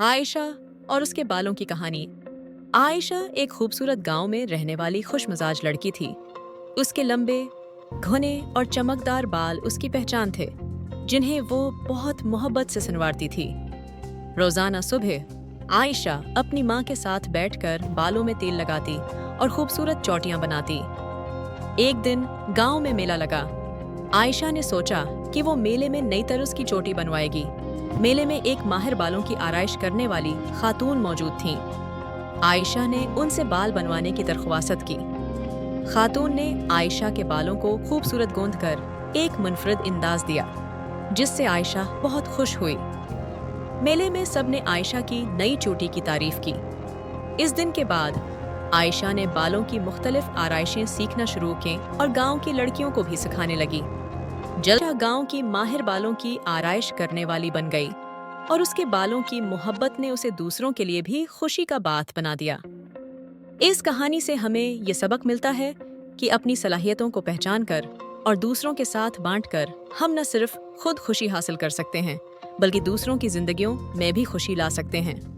आयशा और उसके बालों की कहानी। आयशा एक खूबसूरत गांव में रहने वाली खुशमिजाज लड़की थी। उसके लंबे, घने और चमकदार बाल उसकी पहचान थे, जिन्हें वो बहुत मोहब्बत से संवारती थी। रोजाना सुबह आयशा अपनी माँ के साथ बैठकर बालों में तेल लगाती और खूबसूरत चोटियां बनाती। एक दिन गांव में मेला लगा। आयशा ने सोचा कि वो मेले में नई तरह की चोटी बनवाएगी। मेले में एक माहिर बालों की आराइश करने वाली खातून मौजूद थीं। आयशा ने उनसे बाल बनवाने की दरख्वास्त की। खातून ने आयशा के बालों को खूबसूरत गूंथकर एक मुनफरद अंदाज दिया, जिससे आयशा बहुत खुश हुई। मेले में सबने आयशा की नई चोटी की तारीफ की। इस दिन के बाद आयशा ने बालों की मुख्तलिफ आराइशें सीखना शुरू की और गांव की लड़कियों को भी सिखाने लगी। जल्द गांव की माहिर बालों की आराइश करने वाली बन गई और उसके बालों की मोहब्बत ने उसे दूसरों के लिए भी खुशी का बात बना दिया। इस कहानी से हमें ये सबक मिलता है कि अपनी सलाहियतों को पहचान कर और दूसरों के साथ बांटकर हम न सिर्फ खुद खुशी हासिल कर सकते हैं, बल्कि दूसरों की जिंदगियों में भी खुशी ला सकते हैं।